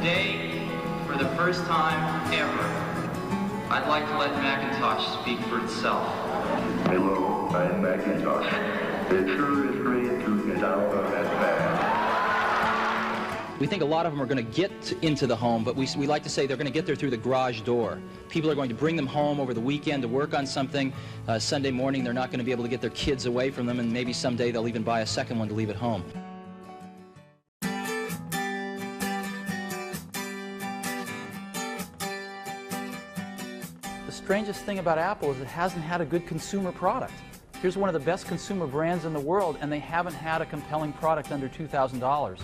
today, for the first time ever, I'd like to let Macintosh speak for itself. Hello, I'm Macintosh. It sure is great to get out of that van. We think a lot of them are going to get into the home, but we like to say they're going to get there through the garage door. People are going to bring them home over the weekend to work on something. Sunday morning, they're not going to be able to get their kids away from them, and maybe someday they'll even buy a second one to leave at home. The strangest thing about Apple is it hasn't had a good consumer product. Here's one of the best consumer brands in the world, and they haven't had a compelling product under $2,000.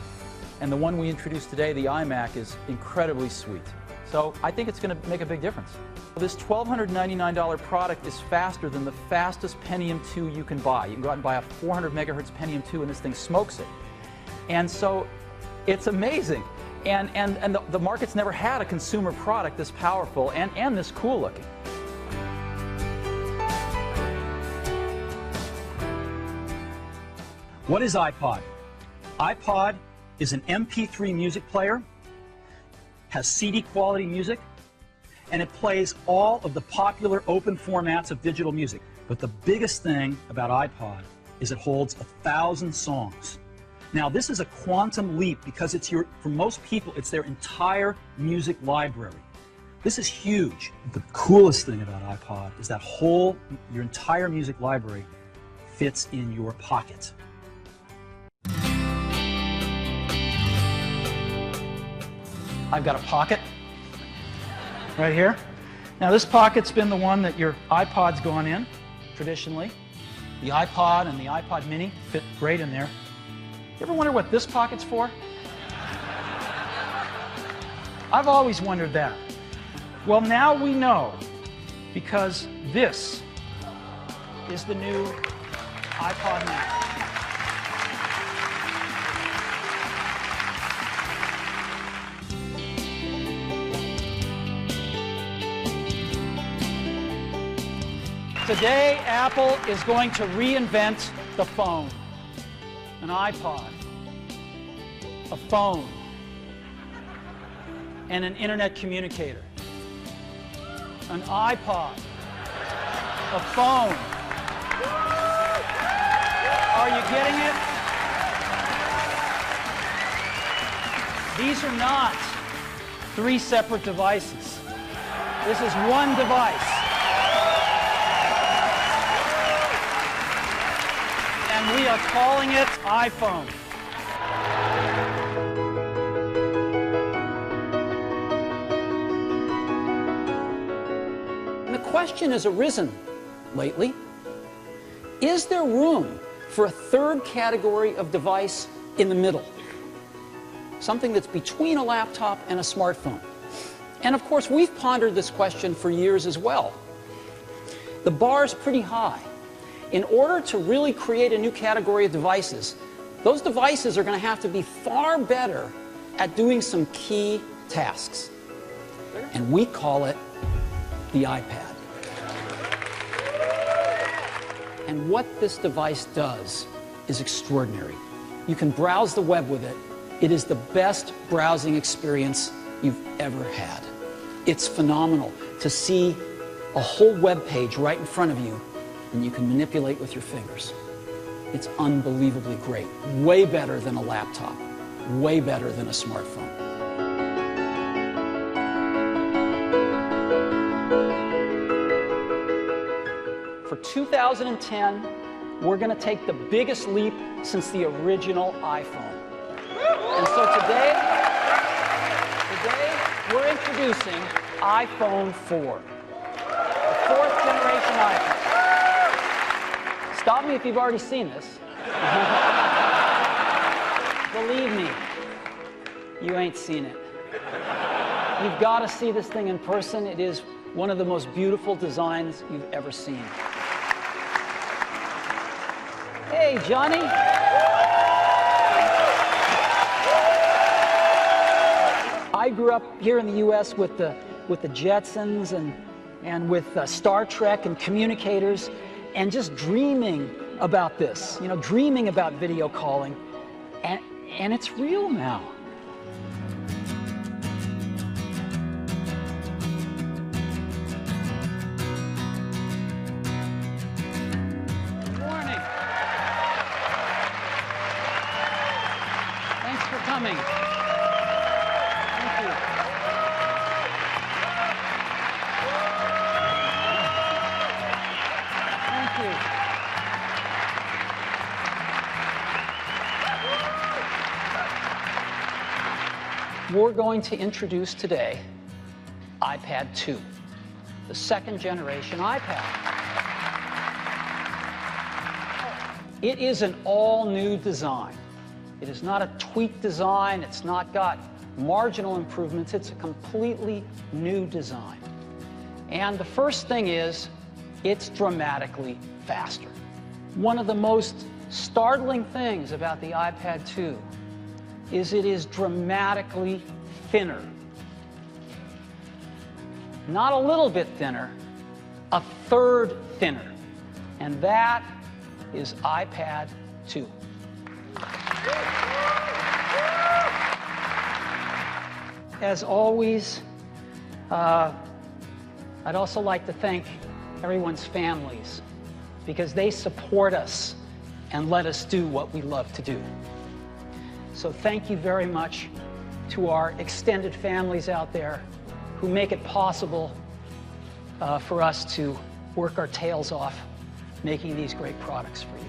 And the one we introduced today, the iMac, is incredibly sweet. So I think it's going to make a big difference. This $1,299 product is faster than the fastest Pentium 2 you can buy. You can go out and buy a 400 megahertz Pentium 2 and this thing smokes it. And so it's amazing. And the market's never had a consumer product this powerful and this cool looking. What is iPod? iPod is an MP3 music player, has CD quality music, and it plays all of the popular open formats of digital music. But the biggest thing about iPod is it holds 1,000 songs. Now this is a quantum leap because for most people it's their entire music library. This is huge. The coolest thing about iPod is that your entire music library fits in your pocket. I've got a pocket right here. Now this pocket's been the one that your iPod's gone in, traditionally. The iPod and the iPod mini fit great in there. You ever wonder what this pocket's for? I've always wondered that. Well, now we know, because this is the new iPod mini. Today, Apple is going to reinvent the phone. An iPod, a phone, and an internet communicator. An iPod, a phone. Are you getting it? These are not three separate devices. This is one device. And we are calling it iPhone. And the question has arisen lately, is there room for a third category of device in the middle? Something that's between a laptop and a smartphone. And of course, we've pondered this question for years as well. The bar's pretty high. In order to really create a new category of devices, those devices are going to have to be far better at doing some key tasks. And we call it the iPad. And what this device does is extraordinary. You can browse the web with it. It is the best browsing experience you've ever had. It's phenomenal to see a whole web page right in front of you, and you can manipulate with your fingers. It's unbelievably great. Way better than a laptop. Way better than a smartphone. For 2010, we're going to take the biggest leap since the original iPhone. And so today we're introducing iPhone 4, the fourth generation iPhone. Stop me if you've already seen this. Believe me, you ain't seen it. You've got to see this thing in person. It is one of the most beautiful designs you've ever seen. Hey, Johnny. I grew up here in the U.S. with the Jetsons and with Star Trek and communicators, and just dreaming about this, dreaming about video calling, and it's real now. We're going to introduce today iPad 2, the second generation iPad. It is an all-new design. It is not a tweaked design. It's not got marginal improvements. It's a completely new design. And the first thing is, it's dramatically faster. One of the most startling things about the iPad 2 is it is dramatically thinner. Not a little bit thinner, a third thinner. And that is iPad 2. As always, I'd also like to thank everyone's families, because they support us and let us do what we love to do. So thank you very much to our extended families out there who make it possible for us to work our tails off making these great products for you.